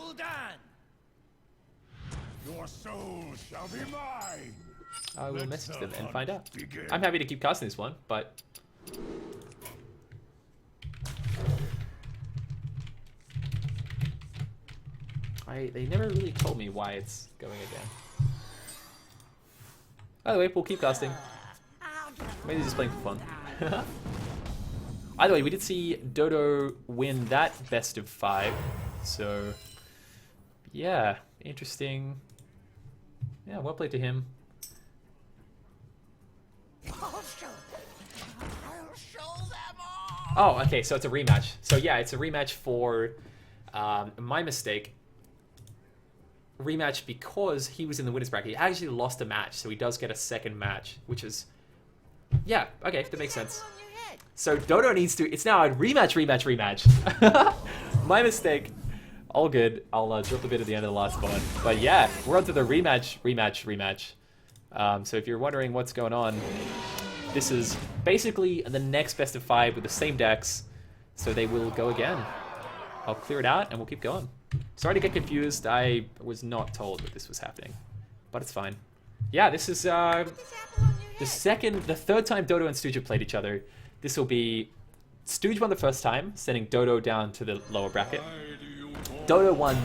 Well done. Your soul shall be mine. I will message them and find out. Begin. I'm happy to keep casting this one, but they never really told me why it's going again. By the way, we'll keep casting. Maybe just playing for fun. Either way, we did see Dodo win that best of 5, so yeah, interesting. Yeah, well played to him. I'll show them all. Oh, okay, so it's a rematch. So yeah, it's a rematch for my mistake. Rematch because he was in the winners bracket. He actually lost a match, so he does get a second match, which is... Yeah, okay, that makes sense. So Dodo needs to... It's now a rematch. My mistake. All good. I'll drop a bit at the end of the last spot. But yeah, we're on to the rematch. So if you're wondering what's going on, this is basically the next best of 5 with the same decks, so they will go again. I'll clear it out and we'll keep going. Sorry to get confused. I was not told that this was happening, but it's fine. Yeah, this is the third time Dodo and Stooge have played each other. This will be Stooge won the first time, sending Dodo down to the lower bracket. Dodo won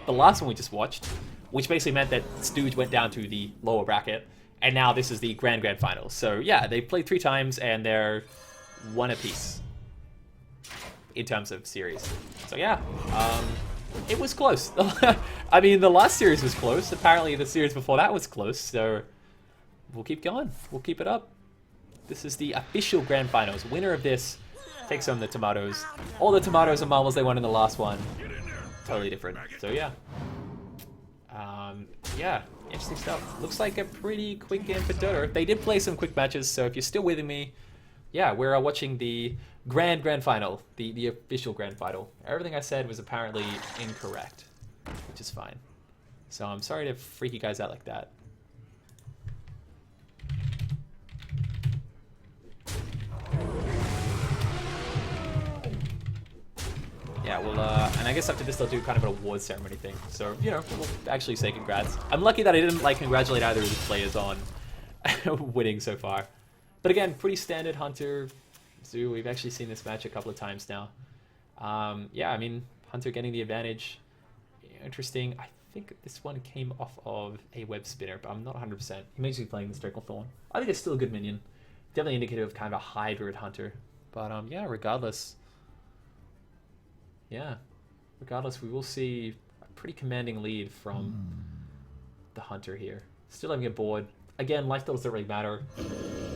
the last one we just watched, which basically meant that Stooge went down to the lower bracket, and now this is the grand finals. So yeah, they played 3 times and they're 1 apiece in terms of series. So yeah, it was close. I mean, the last series was close. Apparently the series before that was close, so we'll keep going. We'll keep it up. This is the official grand finals. Winner of this takes home the tomatoes. All the tomatoes and marbles they won in the last one. Totally different. So yeah. Yeah, interesting stuff. Looks like a pretty quick game for Dodo. They did play some quick matches, so if you're still with me, yeah, we're watching the grand final, the official grand final. Everything I said was apparently incorrect, which is fine. So I'm sorry to freak you guys out like that. Yeah, well, and I guess after this they'll do kind of an award ceremony thing. So, you know, we'll actually say congrats. I'm lucky that I didn't, like, congratulate either of the players on winning so far. But again, pretty standard Hunter Zoo. We've actually seen this match a couple of times now. Yeah, I mean, Hunter getting the advantage. Interesting. I think this one came off of a web spinner, but I'm not 100%. He may be playing the Draco Thorn. I think it's still a good minion. Definitely indicative of kind of a hybrid Hunter. But yeah, regardless... Yeah, regardless, we will see a pretty commanding lead from the Hunter here. Still having a board. Again, life doesn't really matter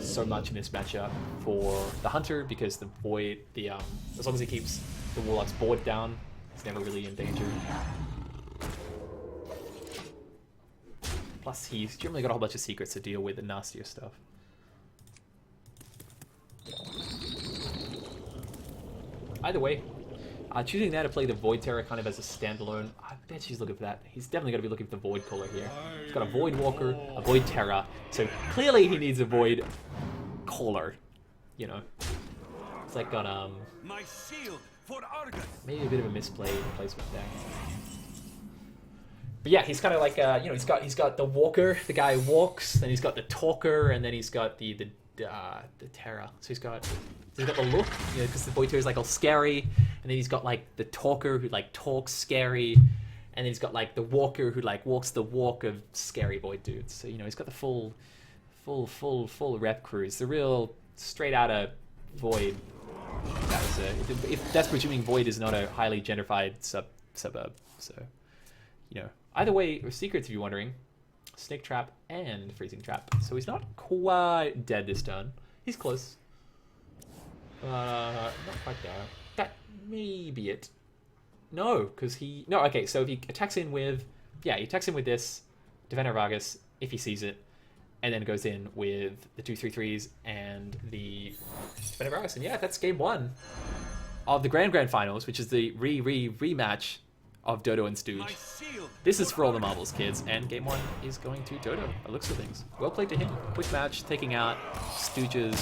so much in this matchup for the Hunter because the Void, as long as he keeps the Warlock's board down, he's never really in danger. Plus, he's generally got a whole bunch of secrets to deal with and nastier stuff. Either way, choosing that to play the Void Terror kind of as a standalone, I bet she's looking for that. He's definitely going to be looking for the Void Caller here. He's got a Void Walker, a Void Terror, so clearly he needs a Void Caller, you know. It's like got, My shield for Argus. maybe a bit of a misplay placement there. But yeah, he's kind of like, you know, he's got the Walker, the guy who walks, then he's got the Talker, and then he's got the Terror. So he's got the look, you know, because the Void Terror is like all scary, and then he's got like the Talker who like talks scary, and then he's got like the Walker who like walks the walk of scary Void dudes. So you know, he's got the full rep crew. It's the real straight out of Void. That was if that's presuming Void is not a highly gentrified suburb. So you know, either way, secrets if you're wondering. Snake Trap and Freezing Trap. So he's not quite dead this turn. He's close. Not quite there. That may be it. No, because he... No, okay, so if he attacks in with... Yeah, he attacks in with this, Defender of Argus, if he sees it, and then goes in with the 2/3/3s and the Defender of Argus. And yeah, that's game 1 of the Grand Finals, which is the rematch of Dodo and Stooge. This is for all the marbles, kids, and game 1 is going to Dodo, by looks of things. Well played to him. Quick match, taking out Stooge's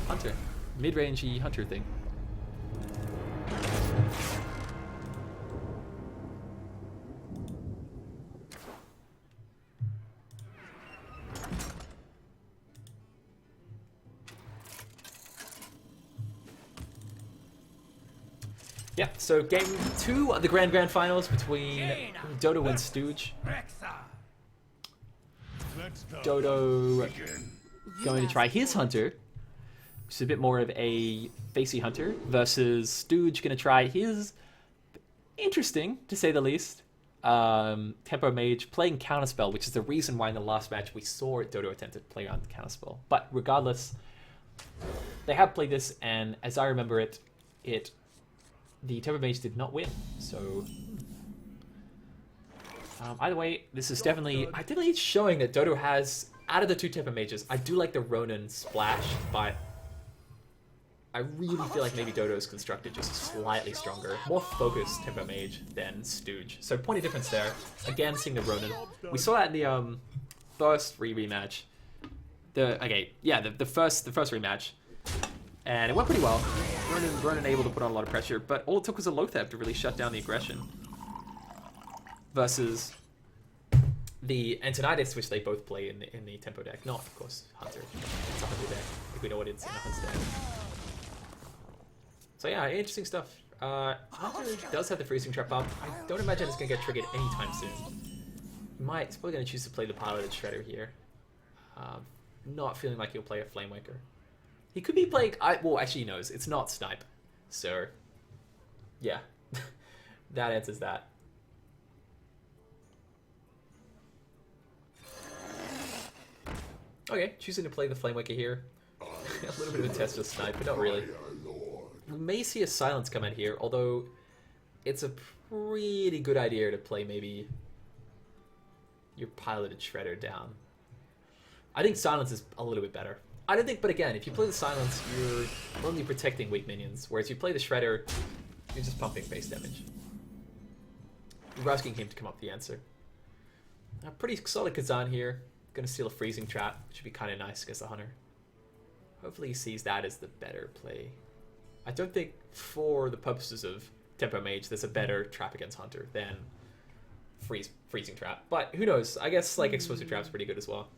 Hunter. Mid-rangey Hunter thing. Yeah, so game 2 of the Grand Finals between Dodoo and Stooge. Dodoo going to try his Hunter, which is a bit more of a facey Hunter, versus Stooge going to try his, interesting to say the least, Tempo Mage playing Counterspell, which is the reason why in the last match we saw Dodoo attempt to play on Counterspell. But regardless, they have played this, and as I remember it, the Tempo Mage did not win. So either way, this is definitely showing that Dodoo has, out of the two Tempo Mages, I do like the Ronin Splash, but I really feel like maybe Dodoo is constructed just slightly stronger, more focused Tempo Mage than Stooge. So point of difference there. Again, seeing the Ronin. We saw that in the first rematch. The first rematch, and it went pretty well. Ronin able to put on a lot of pressure, but all it took was a Lotheb to really shut down the aggression. Versus the Antonitis, which they both play in the Tempo deck. Not, of course, Hunter. It's a Hunter deck, if we know what it's in the Hunt's deck. So yeah, interesting stuff. Hunter does have the freezing trap up. I don't imagine it's going to get triggered anytime soon. It's probably going to choose to play the piloted Shredder here. Not feeling like he'll play a Flamewaker. He could be playing... well, actually he knows. It's not Snipe. So, yeah. That answers that. Okay, choosing to play the Flamewaker here. A little bit of a test with Snipe, but not really. We may see a Silence come out here, although it's a pretty good idea to play maybe your piloted Shredder down. I think Silence is a little bit better. I don't think, but again, if you play the Silence, you're only protecting weak minions, whereas you play the Shredder, you're just pumping base damage. You're asking him to come up with the answer. A pretty solid Kazan here. Gonna steal a freezing trap, which would be kind of nice against the Hunter. Hopefully he sees that as the better play. I don't think, for the purposes of Tempo Mage, there's a better trap against Hunter than freezing trap. But who knows? I guess like explosive trap's pretty good as well.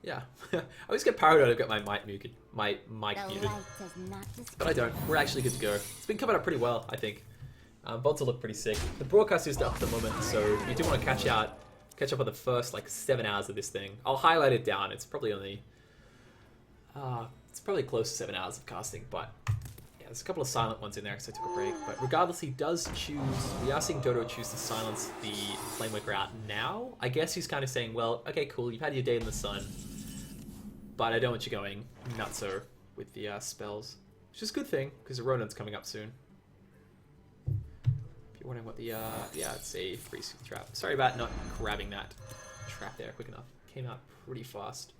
Yeah, I always get paranoid I've got my mic muted, but I don't. We're actually good to go. It's been coming up pretty well, I think. Bots will look pretty sick. The broadcast is up at the moment, so if you do want to catch up on the first like 7 hours of this thing, I'll highlight it down. It's probably only, it's probably close to 7 hours of casting, but yeah, there's a couple of silent ones in there because I took a break. But regardless, he does choose. We are seeing Dodoo choose to silence the Flamewaker out now. I guess he's kind of saying, well, okay, cool, you've had your day in the sun, but I don't want you going nutso with the spells, which is a good thing because the Ronin's coming up soon. If you're wondering what the yeah, it's a freeze trap. Sorry about not grabbing that trap there quick enough. Came out pretty fast.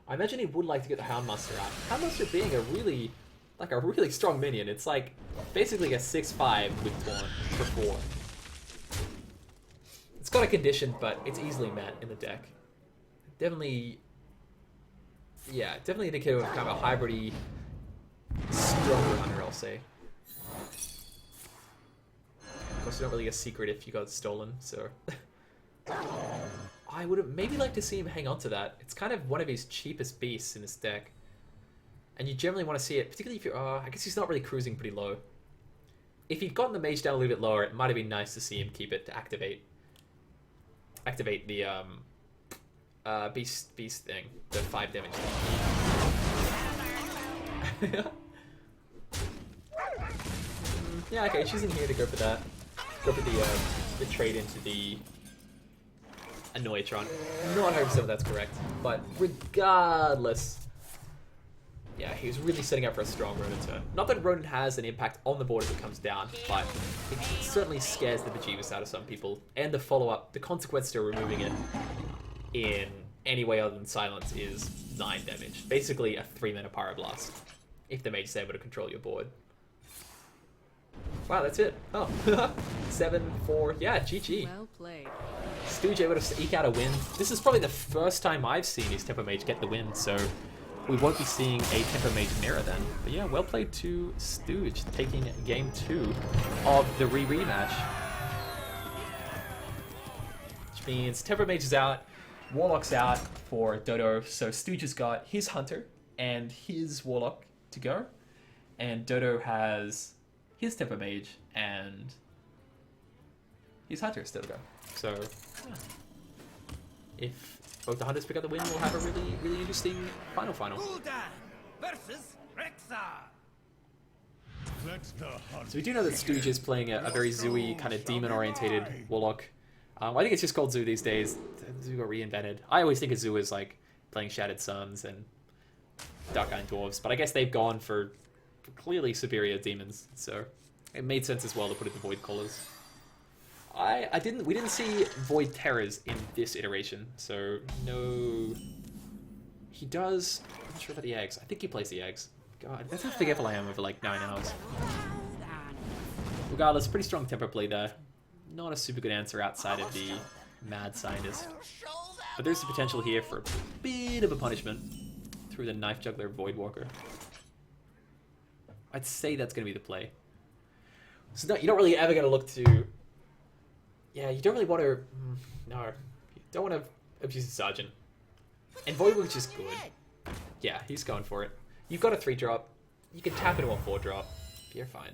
I imagine he would like to get the Houndmaster out. Houndmaster being a really strong minion. It's like basically a 6/5 with taunt for 4. It's got a condition, but it's easily met in the deck. Definitely indicative of kind of a hybrid-y, stronger Hunter, I'll say. Of course, it's not really a secret if you got stolen, so... I would maybe like to see him hang on to that. It's kind of one of his cheapest beasts in his deck. And you generally want to see it, particularly if you're... I guess he's not really cruising pretty low. If he'd gotten the mage down a little bit lower, it might have been nice to see him keep it to activate the beast thing, the 5 damage thing. Yeah, okay, choosing here to go for that. Go for the trade into the Annoytron. Not 100% that's correct, but regardless, yeah, he was really setting up for a strong Ronin turn. Not that Ronin has an impact on the board as it comes down, but it certainly scares the bejeebus out of some people. And the follow-up, the consequence to removing it in any way other than silence is 9 damage. Basically a 3-mana Pyroblast, if the mage is able to control your board. Wow, that's it. Oh, 7-4. Yeah, GG. Well played. Stooge able to eke out a win. This is probably the first time I've seen his Tempo Mage get the win, so we won't be seeing a Tempo Mage mirror then. But yeah, well played to Stooge, taking game 2 of the rematch. Which means Tempo Mage is out. Warlock's out for Dodoo, so Stooge has got his Hunter and his Warlock to go, and Dodoo has his Temper Mage and his Hunter still to go. So, yeah. If both the Hunters pick up the win, we'll have a really, really interesting final. Gul'dan versus Rexxar. So we do know that Stooge is playing a very Zooey, kind of demon-orientated Warlock. I think it's just called Zoo these days. Zoo got reinvented. I always think of Zoo as like playing Shattered Suns and Dark Iron Dwarves, but I guess they've gone for clearly superior demons, so it made sense as well to put it the Void Callers. We didn't see Void Terrors in this iteration, so no. He does. I'm not sure about the eggs. I think he plays the eggs. God, that's how forgetful I am over like 9 hours. Regardless, pretty strong temper play there. Not a super good answer outside of the Mad Scientist. But there's the potential here for a bit of a punishment through the Knife Juggler Voidwalker. I'd say that's going to be the play. So no, you're not really ever going to look to... Yeah, you don't really want to... No, you don't want to abuse the Sergeant. And Voidwalker's just good. Yeah, he's going for it. You've got a 3-drop. You can tap into a 4-drop. You're fine.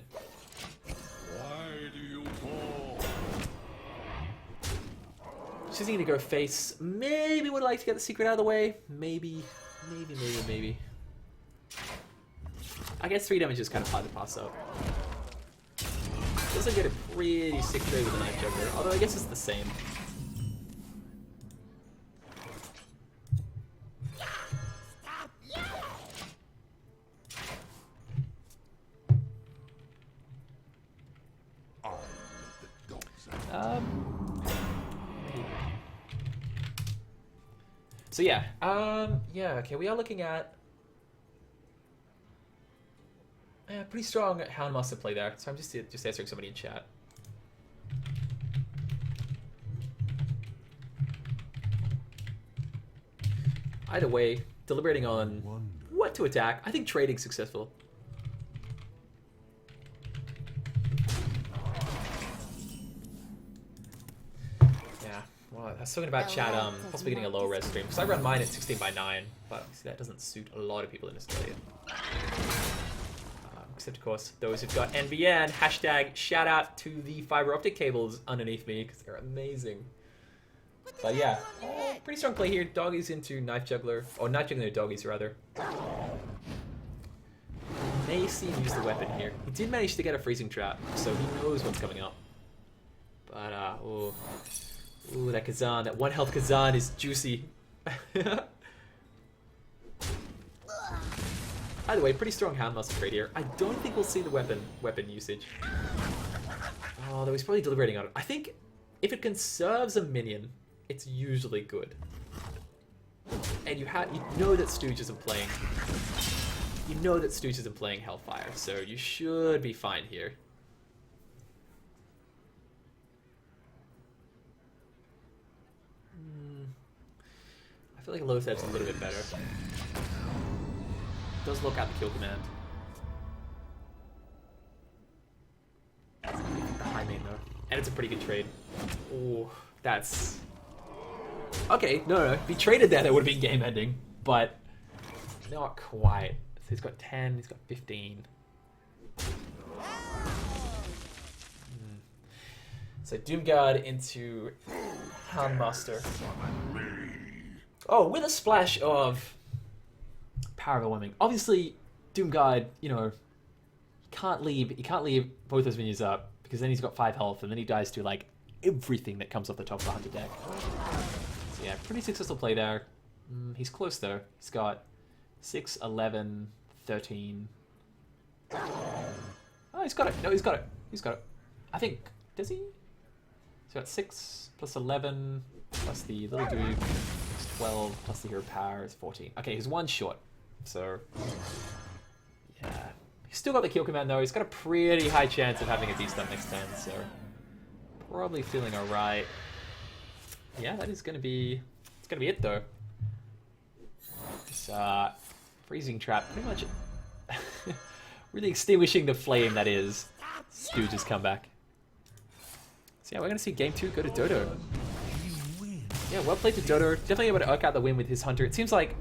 Why do you fall? She's going to go face. Maybe would like to get the secret out of the way. Maybe. I guess 3 damage is kind of hard to pass up. Doesn't get a pretty sick trade with the Knife Juggler, although I guess it's the same. So yeah, okay, we are looking at pretty strong Houndmaster play there. So I'm just answering somebody in chat. Either way, deliberating on what to attack. I think trading's successful. Well, I was talking about chat, possibly getting a low res stream, because I run mine at 16:9, but see, that doesn't suit a lot of people in Australia. Except, of course, those who've got NVN, hashtag shout out to the fiber optic cables underneath me, because they're amazing. But yeah, pretty strong play here. Doggies into Knife Juggler, or Knife Juggler Doggies, rather. May see him use the weapon here. He did manage to get a freezing trap, so he knows what's coming up. But, ooh, that Kazan, that 1 health Kazan is juicy. Either way, pretty strong Houndmaster trade here. I don't think we'll see the weapon usage. Oh, though he's probably deliberating on it. I think if it conserves a minion, it's usually good. And you know that Stooge isn't playing. You know that Stooge isn't playing Hellfire, so you should be fine here. I feel like Lotheb's a little bit better. Does look out the kill command. The high main though. And it's a pretty good trade. Ooh, that's... Okay, no. If he traded that would have been game ending. But not quite. So he's got 10, he's got 15. So Doomguard into Houndmaster. Oh, with a splash of Power Overwhelming. Obviously, Doomguard, you know, he can't leave both those minions up, because then he's got 5 health, and then he dies to, like, everything that comes off the top of the Hunter deck. So yeah, pretty successful play there. He's close, though. He's got 6, 11, 13... Oh, he's got it. No, he's got it. I think... Does he? He's got 6 plus 11 plus the little dude. 12 plus the hero power is 14. Okay, he's 1 short. So, yeah. He's still got the kill command though. He's got a pretty high chance of having a D-stun next turn, so probably feeling alright. Yeah, that is gonna be... It's gonna be it though. This freezing trap pretty much really extinguishing the flame that is Stooge's comeback. So yeah, we're gonna see game 2 go to Dodoo. Yeah, well played to Dodoo. Definitely able to eke out the win with his Hunter. It seems like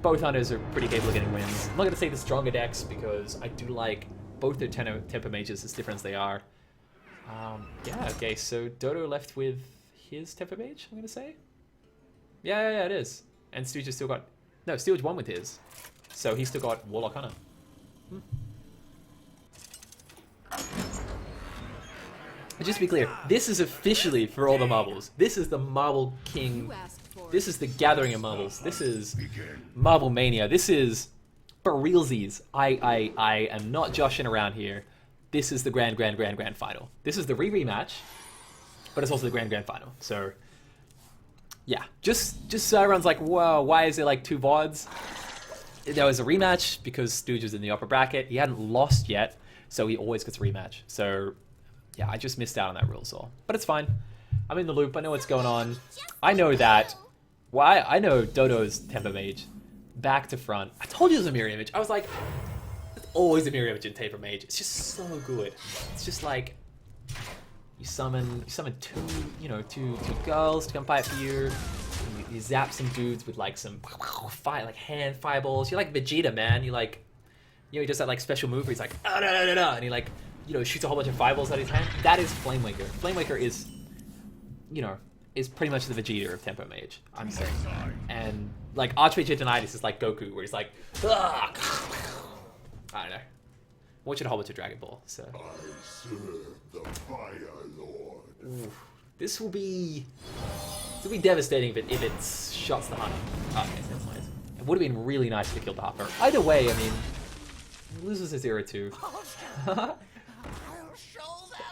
both Hunters are pretty capable of getting wins. I'm not going to say the stronger decks because I do like both their Tempo Mages as different as they are. Yeah, okay, so Dodoo left with his Tempo Mage, I'm going to say? Yeah, it is. And Stooge has still got... No, Stooge won with his. So he's still got Warlock Hunter. Just to be clear, this is officially for all the marbles. This is the Marble King. This is the gathering of marbles. This is Marble Mania. This is for realsies. I am not joshing around here. This is the grand final. This is the rematch, but it's also the grand final. So, yeah, just so everyone's like, whoa, why is there like 2 VODs? There was a rematch because Stooge was in the upper bracket. He hadn't lost yet, so he always gets a rematch. So, yeah, I just missed out on that rule, so. But it's fine. I'm in the loop. I know what's going on. I know that. Well, I know Dodoo's Tempo Mage. Back to front. I told you it was a mirror image. I was like, there's always a mirror image in Tempo Mage. It's just so good. It's just like, you summon two girls to come fight for you. You zap some dudes with like some hand fireballs. You're like Vegeta, man. He does that like special move where he's like, ah, da, da, da, da, and he like, shoots a whole bunch of fireballs out of his hand. That is Flamewaker. Flamewaker is, is pretty much the Vegeta of Tempo Mage, I'm saying. And, like, Archmage Antonidas is like Goku, where he's like, ah! I don't know. Watching a whole bunch of Dragon Ball, so. I serve the Fire Lord. Ooh. This will be devastating if it shots the Hunter. Okay, that's nice. It would have been really nice if it killed the Hunter. Either way, I mean, he loses a 0-2.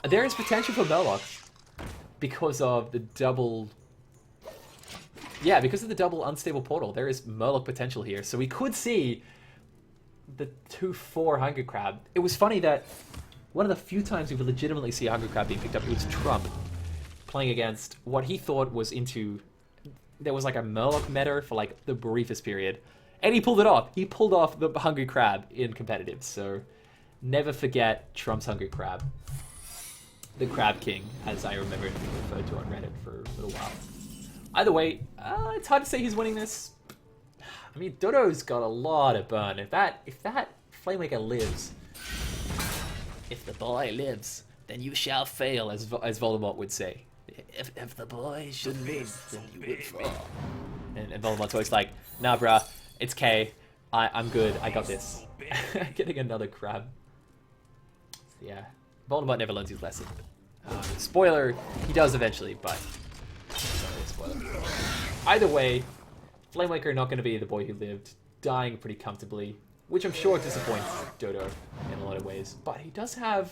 There is potential for Murloc because of the double... Yeah, because of the double unstable portal, there is Murloc potential here. So we could see the 2-4 Hunger Crab. It was funny that one of the few times we would legitimately see a Hunger Crab being picked up, it was Trump playing against what he thought was into... There was like a Murloc meta for like the briefest period. And he pulled it off. He pulled off the Hungry Crab in competitive. So never forget Trump's Hungry Crab. The Crab King, as I remember it being referred to on Reddit for a little while. Either way, it's hard to say who's winning this. I mean, Dodoo's got a lot of burn. If that Flamewaker lives, if the boy lives, then you shall fail, as Voldemort would say. If the boy should live, then you will fall. And Voldemort's always like, nah, bruh, it's K. I'm good. I got this. Getting another crab. Yeah, Voldemort never learns his lesson. Spoiler, he does eventually, but... Spoiler. Either way, Flamewaker not going to be the boy who lived, dying pretty comfortably, which I'm sure disappoints Dodoo in a lot of ways. But he does have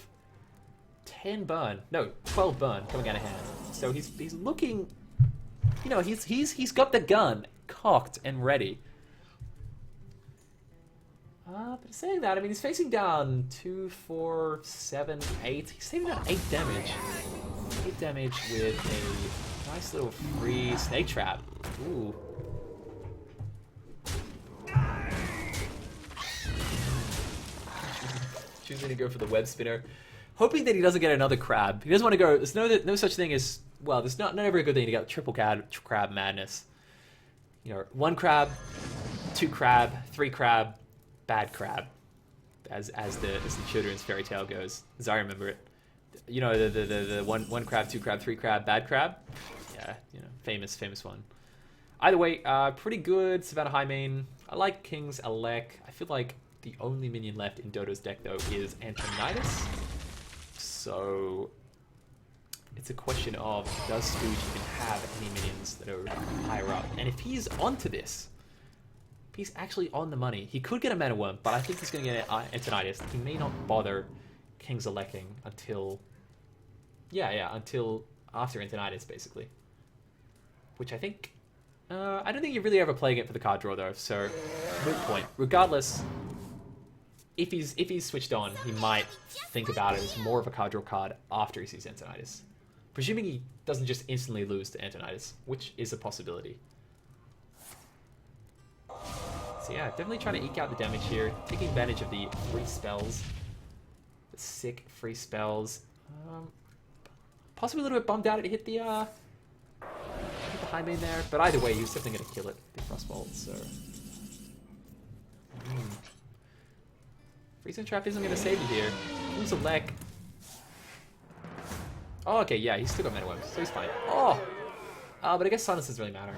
10 burn, no, 12 burn coming out of hand. So he's looking, he's got the gun cocked and ready. But saying that, I mean, he's facing down 2, 4, 7, 8. He's saving down 8 damage. 8 damage with a nice little free snake trap. Ooh. Choosing to go for the web spinner. Hoping that he doesn't get another crab. He doesn't want to go... There's no such thing as... Well, there's not ever a good thing to get triple crab madness. 1 crab, 2 crab, 3 crab, bad crab, as the children's fairy tale goes, as I remember it. The 1 crab, 2 crab, 3 crab, bad crab. Yeah, famous one. Either way, pretty good Savannah High main. I like King's Elec. I feel like the only minion left in Dodoo's deck though is Antonidas. So it's a question of, does Stooge even have any minions that are higher up? And if he's onto this, if he's actually on the money, he could get a Mana Worm, but I think he's going to get Antonidas. He may not bother King's Electing until... Yeah, until after Antonidas, basically. Which I think... I don't think you're really ever playing it for the card draw, though, so... Moot point. Regardless, if he's switched on, he might think about it as more of a card draw card after he sees Antonidas. Presuming he doesn't just instantly lose to Antonidas, which is a possibility. So yeah, definitely trying to eke out the damage here, taking advantage of the free spells. The sick free spells. Possibly a little bit bummed out it hit the timing there, but either way, he was definitely going to kill it, the Frostbolt, so... Freezing Trap isn't going to save you here. Who's a Lek? Oh, okay, yeah, he's still got Mana Worms, so he's fine. Oh! But I guess Silence doesn't really matter.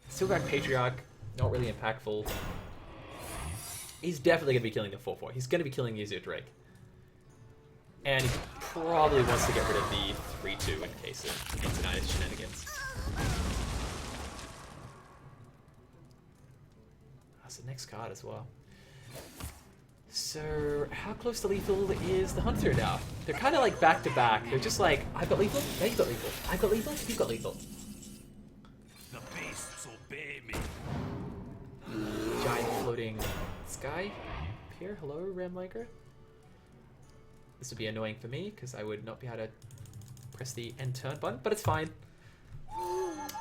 Still got Patriarch, not really impactful. He's definitely going to be killing the 4-4. He's going to be killing the Azure Drake. And he probably wants to get rid of the 3-2 in case of Antonitis shenanigans. That's the next card as well. So, how close to lethal is the Hunter now? They're kind of like back to back. They're just like, I've got lethal, now you've got lethal. I've got lethal, you've got lethal. The beasts obey me. Giant floating sky. Here, hello, Ramlanker. This would be annoying for me because I would not be able to press the end turn button, but it's fine.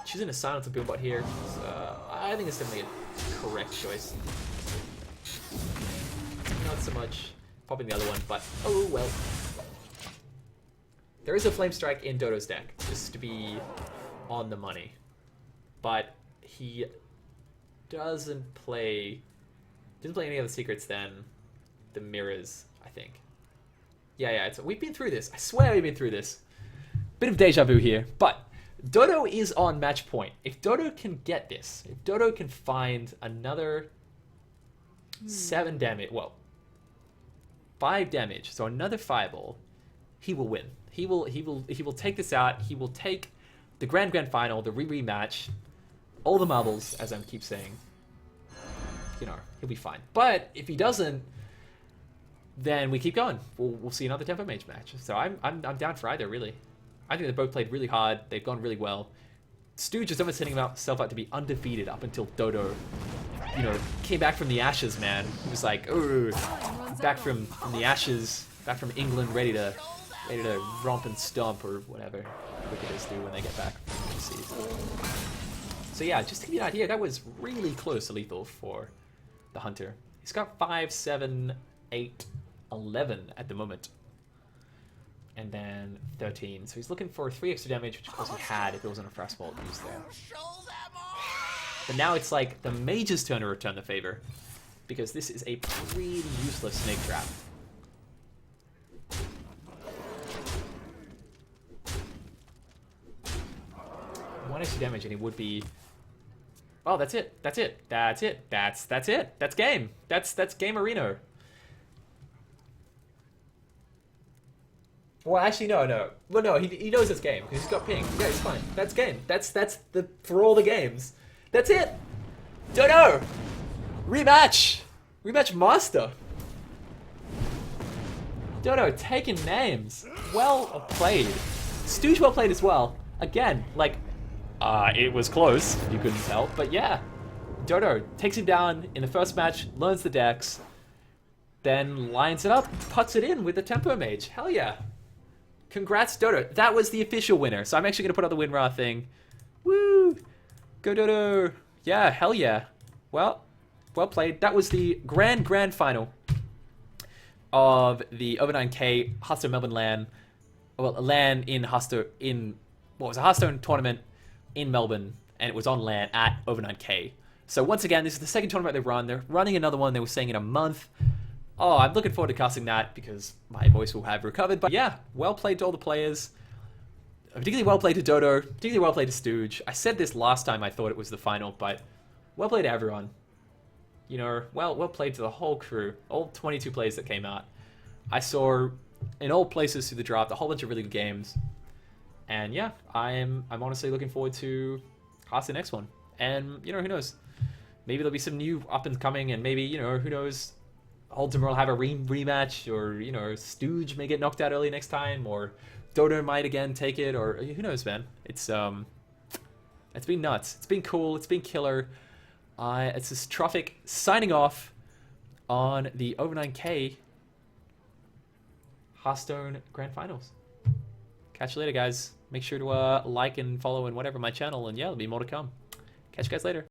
Choosing a silence on Buildbot here, so I think it's definitely a correct choice. Not so much popping the other one, but oh well. There is a Flame Strike in Dodoo's deck, just to be on the money. But he doesn't play any other secrets than the mirrors, I think. Yeah, we've been through this. I swear we've been through this. Bit of deja vu here, but Dodoo is on match point. If Dodoo can get this, if Dodoo can find another 7 damage, well, 5 damage, so another fireball, he will win. He will take this out. He will take the grand final, the rematch, all the marbles, as I keep saying. You know, he'll be fine. But if he doesn't, then we keep going. We'll see another Tempo Mage match. So I'm down for either, really. I think they both played really hard. They've gone really well. Stooge is almost setting himself up to be undefeated up until Dodoo, you know, came back from the ashes, man. He was like, oh, back from the ashes, back from England, ready to romp and stomp or whatever cricketers do when they get back from overseas. So yeah, just to give you an idea, that was really close to lethal for the Hunter. He's got 5, 7, 8, 11 at the moment. And then 13. So he's looking for 3 extra damage, which of course he had if it wasn't a Frostbolt used there. But now it's like the Mage's turn to return the favor, because this is a pretty useless Snake Trap. One extra damage and he would be... Oh, that's it. That's it. That's it. That's it. That's game. That's game arena. Well, actually, no. Well, no, he knows it's game because he's got ping. Yeah, it's fine. That's game. That's the for all the games. That's it. Dodoo. Rematch. Rematch master. Dodoo taking names. Well played. Stooge well played as well. Again, like, it was close. You couldn't tell, but yeah. Dodoo takes him down in the first match, learns the decks, then lines it up, puts it in with the Tempo Mage. Hell yeah. Congrats, Dodoo. That was the official winner. So I'm actually going to put out the WinRAR thing. Woo! Go, Dodoo. Yeah, hell yeah. Well played. That was the grand final of the over 9K Hearthstone Melbourne LAN. Well, LAN in Hearthstone, what was a Hearthstone tournament in Melbourne, and it was on LAN at over 9K. So once again, this is the second tournament they've run. They're running another one, they were saying, in a month. Oh, I'm looking forward to casting that because my voice will have recovered. But yeah, well played to all the players. Particularly well played to Dodoo. Particularly well played to Stooge. I said this last time I thought it was the final, but well played to everyone. You know, well played to the whole crew. All 22 players that came out. I saw in all places through the draft a whole bunch of really good games. And yeah, I'm honestly looking forward to casting the next one. And, you know, who knows? Maybe there'll be some new up and coming, and maybe, you know, who knows? Ultimate will have a rematch, or, you know, Stooge may get knocked out early next time, or Dodoo might again take it, or who knows, man. It's been nuts. It's been cool. It's been killer. It's this Trophic signing off on the over 9K Hearthstone Grand Finals. Catch you later, guys. Make sure to like and follow and whatever my channel, and yeah, there'll be more to come. Catch you guys later.